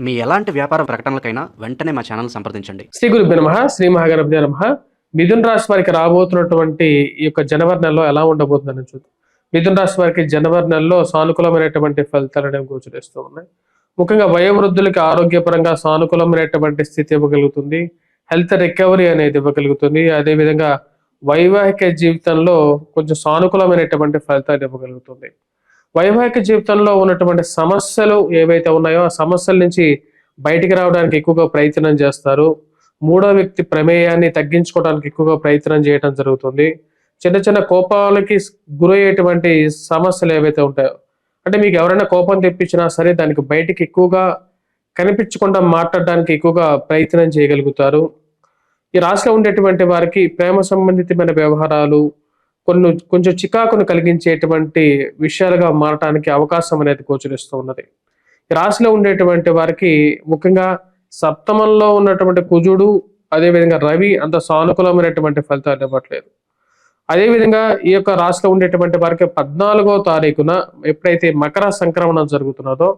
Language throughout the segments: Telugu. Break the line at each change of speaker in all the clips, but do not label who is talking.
మీ ఎలాంటి వ్యాపార ప్రకటనలకైనా వెంటనే మా ఛానల్ సంప్రదించండి.
శ్రీ గురుభ్యో నమః. శ్రీ మహాగణపతి నమః. మిథున రాశి వారికి రాబోతున్నటువంటి ఈ యొక్క జనవరి నెలలో ఎలా ఉండబోతుందని చూద్దాం. మిథున రాశి వారికి జనవరి నెలలో సానుకూలమైనటువంటి ఫలితాలు అనేవి గోచరిస్తూ ఉన్నాయి. ముఖ్యంగా వయోవృద్ధులకి ఆరోగ్యపరంగా సానుకూలమైనటువంటి స్థితి ఇవ్వగలుగుతుంది. హెల్త్ రికవరీ అనేది ఇవ్వగలుగుతుంది. అదేవిధంగా వైవాహిక జీవితంలో కొంచెం సానుకూలమైనటువంటి ఫలితాలు ఇవ్వగలుగుతుంది. వైవాహిక జీవితంలో ఉన్నటువంటి సమస్యలు ఏవైతే ఉన్నాయో ఆ సమస్యల నుంచి బయటికి రావడానికి ఎక్కువగా ప్రయత్నం చేస్తారు. మూడో వ్యక్తి ప్రమేయాన్ని తగ్గించుకోవడానికి ఎక్కువగా ప్రయత్నం చేయడం జరుగుతుంది. చిన్న చిన్న కోపాలకి గురయ్యేటువంటి సమస్యలు ఏవైతే ఉంటాయో, అంటే మీకు ఎవరైనా కోపం తెప్పించినా సరే దానికి బయటికి ఎక్కువగా కనిపించకుండా మాట్లాడడానికి ఎక్కువగా ప్రయత్నం చేయగలుగుతారు. ఈ రాశిలో ఉండేటువంటి వారికి ప్రేమ సంబంధితమైన వ్యవహారాలు కొంచెం చికాకును కలిగించేటువంటి విషయాలుగా మారటానికి అవకాశం అనేది గోచరిస్తూ ఉన్నది. ఈ రాశిలో ఉండేటువంటి వారికి ముఖ్యంగా సప్తమంలో ఉన్నటువంటి కుజుడు, అదేవిధంగా రవి అంత సానుకూలమైనటువంటి ఫలితాలు ఇవ్వట్లేదు. అదేవిధంగా ఈ యొక్క రాశిలో ఉండేటువంటి వారికి 14వ తారీఖున ఎప్పుడైతే మకర సంక్రమణం జరుగుతున్నదో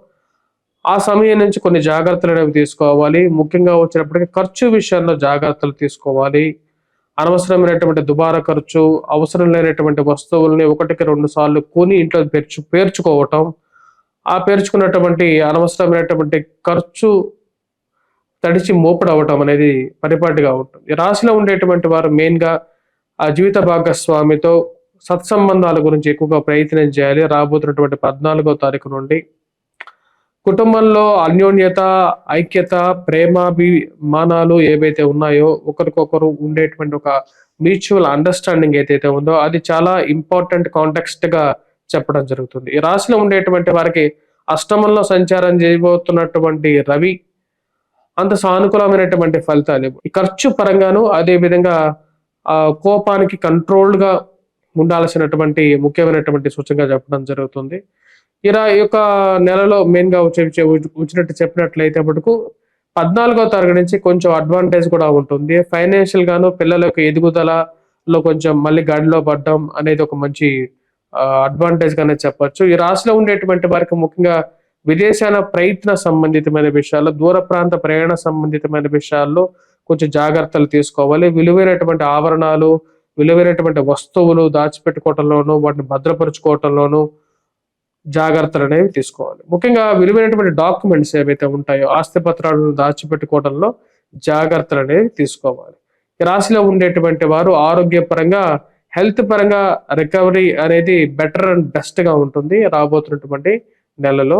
ఆ సమయం నుంచి కొన్ని జాగ్రత్తలు అనేవి తీసుకోవాలి. ముఖ్యంగా వచ్చినప్పటికీ ఖర్చు విషయాల్లో జాగ్రత్తలు తీసుకోవాలి. అనవసరమైనటువంటి దుబారా ఖర్చు, అవసరం లేనటువంటి వస్తువుల్ని 1-2 సార్లు కొని ఇంట్లో పేర్చుకోవటం, ఆ పేర్చుకున్నటువంటి అనవసరమైనటువంటి ఖర్చు తడిచి మోపుడవటం అనేది పరిపాటిగా ఉంటుంది. ఈ రాశిలో ఉండేటువంటి వారు మెయిన్గా ఆ జీవిత భాగస్వామితో సత్సంబంధాల గురించి ఎక్కువగా ప్రయత్నం చేయాలి. రాబోతున్నటువంటి 14వ తారీఖు నుండి కుటుంబంలో అన్యోన్యత, ఐక్యత, ప్రేమాభిమానాలు ఏవైతే ఉన్నాయో, ఒకరికొకరు ఉండేటువంటి ఒక మ్యూచువల్ అండర్స్టాండింగ్ ఏదైతే ఉందో అది చాలా ఇంపార్టెంట్ కాంటెక్స్ట్ గా చెప్పడం జరుగుతుంది. ఈ రాశిలో ఉండేటువంటి వారికి అష్టమంలో సంచారం చేయబోతున్నటువంటి రవి అంత సానుకూలమైనటువంటి ఫలితాలు. ఈ ఖర్చు పరంగాను అదే విధంగా కోపానికి కంట్రోల్డ్ గా ఉండాల్సినటువంటి ముఖ్యమైనటువంటి సూచనగా చెప్పడం జరుగుతుంది. ఇలా ఈ యొక్క నెలలో మెయిన్ గా వచ్చినట్టు చెప్పినట్లయితే మటుకు 14వ తారీఖు నుంచి కొంచెం అడ్వాంటేజ్ కూడా ఉంటుంది. ఫైనాన్షియల్ గాను పిల్లల యొక్క ఎదుగుదలలో కొంచెం మళ్ళీ గాడిలో పడడం అనేది ఒక మంచి అడ్వాంటేజ్ గానే చెప్పొచ్చు. ఈ రాశిలో ఉండేటువంటి వారికి ముఖ్యంగా విదేశాల ప్రయత్న సంబంధితమైన విషయాల్లో, దూర ప్రాంత ప్రయాణ సంబంధితమైన విషయాల్లో కొంచెం జాగ్రత్తలు తీసుకోవాలి. విలువైనటువంటి ఆభరణాలు, విలువైనటువంటి వస్తువులు దాచిపెట్టుకోవటంలోనూ వాటిని భద్రపరుచుకోవటంలోనూ జాగ్రత్తలు అనేవి తీసుకోవాలి. ముఖ్యంగా విలువైనటువంటి డాక్యుమెంట్స్ ఏవైతే ఉంటాయో ఆస్తి పత్రాలను దాచిపెట్టుకోవడంలో జాగ్రత్తలు అనేవి తీసుకోవాలి. ఈ రాశిలో ఉండేటువంటి వారు ఆరోగ్యపరంగా, హెల్త్ పరంగా రికవరీ అనేది బెటర్ అండ్ బెస్ట్ గా ఉంటుంది రాబోతున్నటువంటి నెలలో.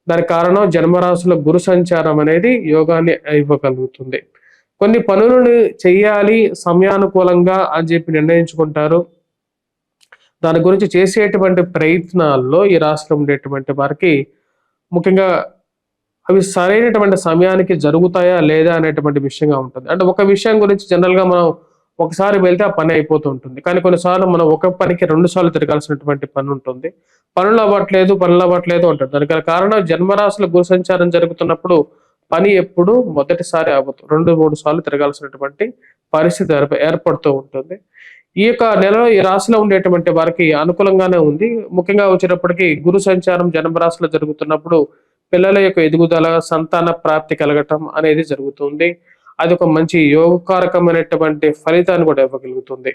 దానికి కారణం జన్మరాశిలో గురు సంచారం అనేది యోగాన్ని ఇవ్వగలుగుతుంది. కొన్ని పనులను చేయాలి సమయానుకూలంగా అని చెప్పి నిర్ణయించుకుంటారు. దాని గురించి చేసేటువంటి ప్రయత్నాల్లో ఈ రాశిలో ఉండేటువంటి వారికి ముఖ్యంగా అవి సరైనటువంటి సమయానికి జరుగుతాయా లేదా అనేటువంటి విషయంగా ఉంటుంది. అంటే ఒక విషయం గురించి జనరల్ గా మనం ఒకసారి వెళ్తే ఆ పని అయిపోతూ ఉంటుంది. కానీ కొన్నిసార్లు మనం ఒక పనికి 2 సార్లు తిరగాల్సినటువంటి పని ఉంటుంది. పనులు అవ్వట్లేదు అంటారు. దానికి కారణం జన్మరాశుల గురు సంచారం జరుగుతున్నప్పుడు పని ఎప్పుడు మొదటిసారి అవ్వదు, 2-3 సార్లు తిరగాల్సినటువంటి పరిస్థితి ఏర్పడుతూ ఉంటుంది. ఈ యొక్క నెలలో ఈ రాశిలో ఉండేటువంటి వారికి అనుకూలంగానే ఉంది. ముఖ్యంగా వచ్చేటప్పటికి గురు సంచారం జన్మరాశిలో జరుగుతున్నప్పుడు పిల్లల యొక్క ఎదుగుదల, సంతాన ప్రాప్తి కలగటం అనేది జరుగుతుంది. అది ఒక మంచి యోగకారకమైనటువంటి ఫలితాన్ని కూడా ఇవ్వగలుగుతుంది.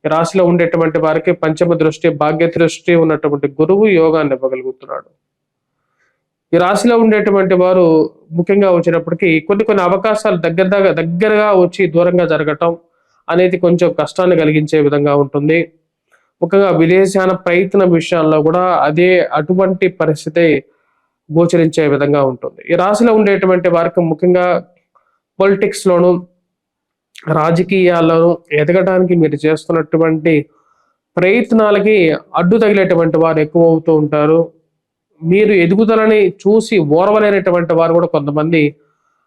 ఈ రాశిలో ఉండేటువంటి వారికి పంచమ దృష్టి, భాగ్య దృష్టి ఉన్నటువంటి గురువు యోగాన్ని ఇవ్వగలుగుతున్నాడు. ఈ రాశిలో ఉండేటువంటి వారు ముఖ్యంగా వచ్చేటప్పటికి కొన్ని అవకాశాలు దగ్గరగా వచ్చి దూరంగా జరగటం అనేది కొంచెం కష్టాన్ని కలిగించే విధంగా ఉంటుంది. ముఖ్యంగా విదేశాల ప్రయత్న విషయాల్లో కూడా అటువంటి పరిస్థితి గోచరించే విధంగా ఉంటుంది. ఈ రాశిలో ఉండేటువంటి వారికి ముఖ్యంగా పొలిటిక్స్ లోను, రాజకీయాల్లోనూ ఎదగడానికి మీరు చేస్తున్నటువంటి ప్రయత్నాలకి అడ్డు తగిలేటువంటి వారు ఎక్కువ అవుతూ ఉంటారు. మీరు ఎదుగుదలని చూసి ఓర్వలేనటువంటి వారు కూడా కొంతమంది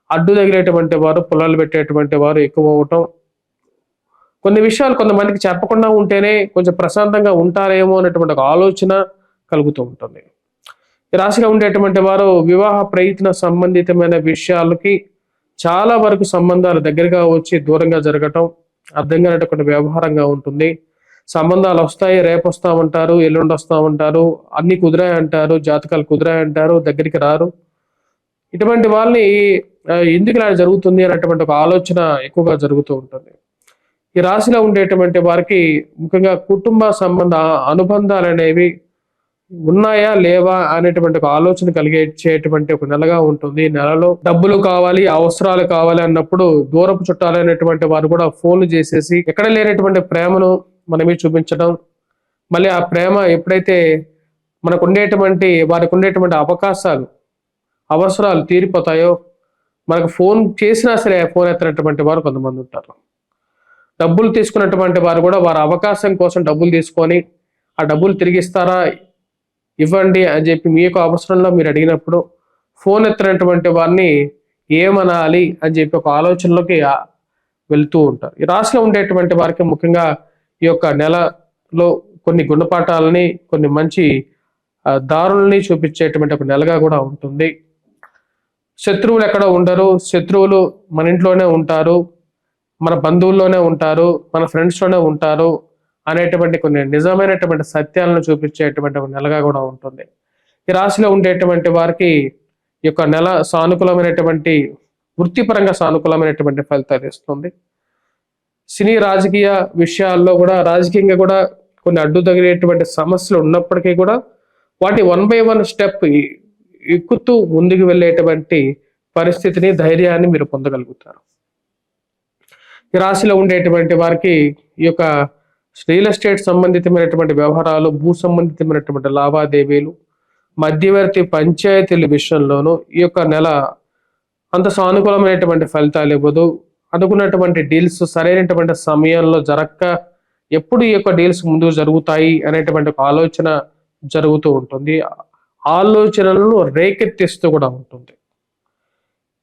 అడ్డు తగిలేటువంటి వారు, పుల్లలు పెట్టేటువంటి వారు ఎక్కువ అవటం, కొన్ని విషయాలు కొంతమందికి చెప్పకుండా ఉంటేనే కొంచెం ప్రశాంతంగా ఉంటారేమో అనేటువంటి ఒక ఆలోచన కలుగుతూ ఉంటుంది. ఈ రాశిలో ఉండేటువంటి వారు వివాహ ప్రయత్న సంబంధితమైన విషయాలకి చాలా వరకు సంబంధాలు దగ్గరగా వచ్చి దూరంగా జరగటం అర్థం కానటువంటి వ్యవహారంగా ఉంటుంది. సంబంధాలు వస్తాయి, రేపు వస్తామంటారు, ఎల్లుండి వస్తామంటారు, అన్ని కుదిరాయి అంటారు, జాతకాలు కుదిరాయి అంటారు, దగ్గరికి రారు. ఇటువంటి వాళ్ళని ఎందుకు ఇలా జరుగుతుంది అనేటువంటి ఒక ఆలోచన ఎక్కువగా జరుగుతూ ఉంటుంది. ఈ రాశిలో ఉండేటువంటి వారికి ముఖ్యంగా కుటుంబ సంబంధ అనుబంధాలు అనేవి ఉన్నాయా లేవా అనేటువంటి ఒక ఆలోచన కలిగించేటువంటి ఒక నెలగా ఉంటుంది. ఈ నెలలో డబ్బులు కావాలి, అవసరాలు కావాలి అన్నప్పుడు దూరపు చుట్టాలైనటువంటి వారు కూడా ఫోన్లు చేసేసి ఎక్కడ లేనటువంటి ప్రేమను మనమే చూపించడం, మళ్ళీ ఆ ప్రేమ ఎప్పుడైతే వారికి ఉండేటువంటి అవకాశాలు అవసరాలు తీరిపోతాయో మనకు ఫోన్ చేసినా సరే ఫోన్ ఎత్తనటువంటి వారు కొంతమంది ఉంటారు. డబ్బులు తీసుకున్నటువంటి వారు కూడా వారి అవకాశం కోసం డబ్బులు తీసుకొని ఆ డబ్బులు తిరిగిస్తారా ఇవ్వండి అని చెప్పి మీ యొక్క అవసరంలో మీరు అడిగినప్పుడు ఫోన్ ఎత్తినటువంటి వారిని ఏమనాలి అని చెప్పి ఒక ఆలోచనలోకి వెళ్తూ ఉంటారు. ఈ రాశిలో ఉండేటువంటి వారికి ముఖ్యంగా ఈ యొక్క నెలలో కొన్ని గుణపాఠాలని, కొన్ని మంచి దారుల్ని చూపించేటువంటి ఒక నెలగా కూడా ఉంటుంది. శత్రువులు ఎక్కడ ఉండరు, శత్రువులు మన ఇంట్లోనే ఉంటారు, మన బంధువుల్లోనే ఉంటారు, మన ఫ్రెండ్స్లోనే ఉంటారు అనేటువంటి కొన్ని నిజమైనటువంటి సత్యాలను చూపించేటువంటి ఒక నెలగా కూడా ఉంటుంది. ఈ రాశిలో ఉండేటువంటి వారికి ఈ యొక్క నెల సానుకూలమైనటువంటి వృత్తిపరంగా సానుకూలమైనటువంటి ఫలితాలు ఇస్తుంది. సినీ రాజకీయ విషయాల్లో కూడా రాజకీయంగా కూడా కొన్ని అడ్డు తగిలేటువంటి సమస్యలు ఉన్నప్పటికీ కూడా వాటి 1 by 1 స్టెప్ ఎక్కుతూ ముందుకు వెళ్ళేటువంటి పరిస్థితిని, ధైర్యాన్ని మీరు పొందగలుగుతారు. ఈ రాశిలో ఉండేటువంటి వారికి ఈ యొక్క రియల్ ఎస్టేట్ సంబంధితమైనటువంటి వ్యవహారాలు, భూ సంబంధితమైనటువంటి లావాదేవీలు, మధ్యవర్తి పంచాయతీల విషయంలోనూ ఈ యొక్క నెల అంత సానుకూలమైనటువంటి ఫలితాలు ఇవ్వదు. అనుకున్నటువంటి డీల్స్ సరైనటువంటి సమయంలో జరగక ఎప్పుడు ఈ యొక్క డీల్స్ ముందుకు జరుగుతాయి అనేటువంటి ఒక ఆలోచన జరుగుతూ ఉంటుంది. ఆలోచనలను రేకెత్తిస్తూ కూడా ఉంటుంది.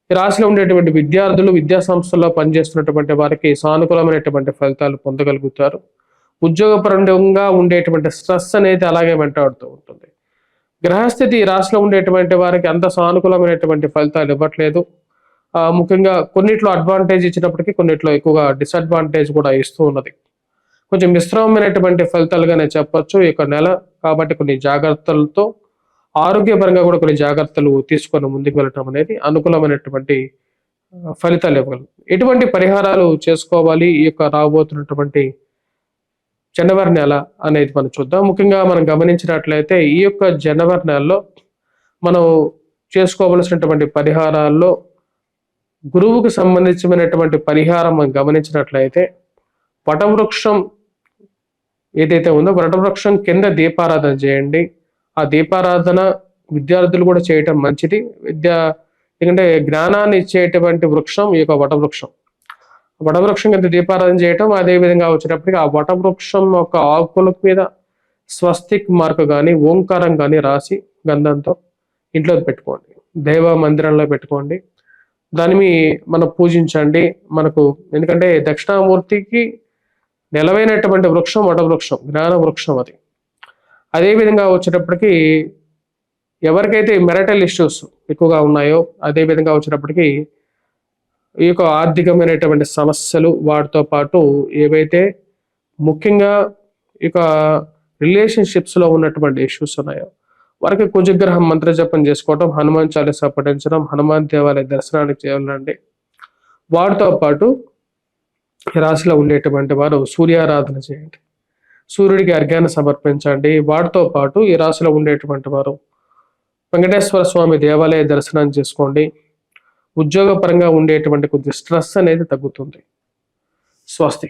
ఈ రాశిలో ఉండేటువంటి విద్యార్థులు, విద్యా సంస్థల్లో పనిచేస్తున్నటువంటి వారికి సానుకూలమైనటువంటి ఫలితాలు పొందగలుగుతారు. ఉద్యోగపరంగా ఉండేటువంటి స్ట్రెస్ అనేది అలాగే వెంటాడుతూ ఉంటుంది. గ్రహస్థితి ఈ రాశిలో ఉండేటువంటి వారికి అంత సానుకూలమైనటువంటి ఫలితాలు ఇవ్వట్లేదు. ముఖ్యంగా కొన్నిట్లో అడ్వాంటేజ్ ఇచ్చినప్పటికీ కొన్నిట్లో ఎక్కువగా డిసడ్వాంటేజ్ కూడా ఇస్తూ ఉన్నది. కొంచెం మిశ్రమమైనటువంటి ఫలితాలుగానే చెప్పొచ్చు ఈ యొక్క నెల. కాబట్టి కొన్ని జాగ్రత్తలతో, ఆరోగ్యపరంగా కూడా కొన్ని జాగ్రత్తలు తీసుకొని ముందుకు వెళ్ళటం అనేది అనుకూలమైనటువంటి ఫలితాలు ఇవ్వగలరు. ఎటువంటి పరిహారాలు చేసుకోవాలి ఈ యొక్క రాబోతున్నటువంటి జనవరి నెల అనేది మనం చూద్దాం. ముఖ్యంగా మనం గమనించినట్లయితే ఈ యొక్క జనవరి నెలలో మనం చేసుకోవలసినటువంటి పరిహారాల్లో గురువుకు సంబంధించినటువంటి పరిహారం మనం గమనించినట్లయితే వటవృక్షం ఏదైతే ఉందో వటవృక్షం కింద దీపారాధన చేయండి. ఆ దీపారాధన విద్యార్థులు కూడా చేయటం మంచిది. ఎందుకంటే జ్ఞానాన్ని ఇచ్చేటువంటి వృక్షం ఈ యొక్క వటవృక్షం. వటవృక్షం కింద దీపారాధన చేయటం, అదే విధంగా వచ్చేటప్పటికి ఆ వటవృక్షం యొక్క ఆకుల మీద స్వస్తిక్ మార్క్ కానీ, ఓంకారం కానీ రాసి గంధంతో ఇంట్లో పెట్టుకోండి. దైవ మందిరంలో పెట్టుకోండి. దాన్ని మనం పూజించండి. మనకు ఎందుకంటే దక్షిణామూర్తికి నిలవైనటువంటి వృక్షం వటవృక్షం, జ్ఞాన వృక్షం అది. అదేవిధంగా వచ్చేటప్పటికి ఎవరికైతే మెరిటల్ ఇష్యూస్ ఎక్కువగా ఉన్నాయో, అదే విధంగా వచ్చేటప్పటికి ఈ యొక్క ఆర్థికమైనటువంటి సమస్యలు, వాటితో పాటు ఏవైతే ముఖ్యంగా ఈ యొక్క రిలేషన్షిప్స్లో ఉన్నటువంటి ఇష్యూస్ ఉన్నాయో వారికి కుజగ్రహం మంత్ర జపం చేసుకోవటం, హనుమాన్ చాలీసా పఠించడం, హనుమాన్ దేవాలయ దర్శనానికి చేయాలండి. వాటితో పాటు రాశిలో ఉండేటువంటి వారు సూర్యారాధన చేయండి, సూర్యుడికి అర్ఘ్యాన్ని సమర్పించండి. వాటితో పాటు ఈ రాశిలో ఉండేటువంటి వారు వెంకటేశ్వర స్వామి దేవాలయ దర్శనం చేసుకోండి. ఉద్యోగపరంగా ఉండేటువంటి కొద్ది స్ట్రెస్ అనేది తగ్గుతుంది. స్వస్తి.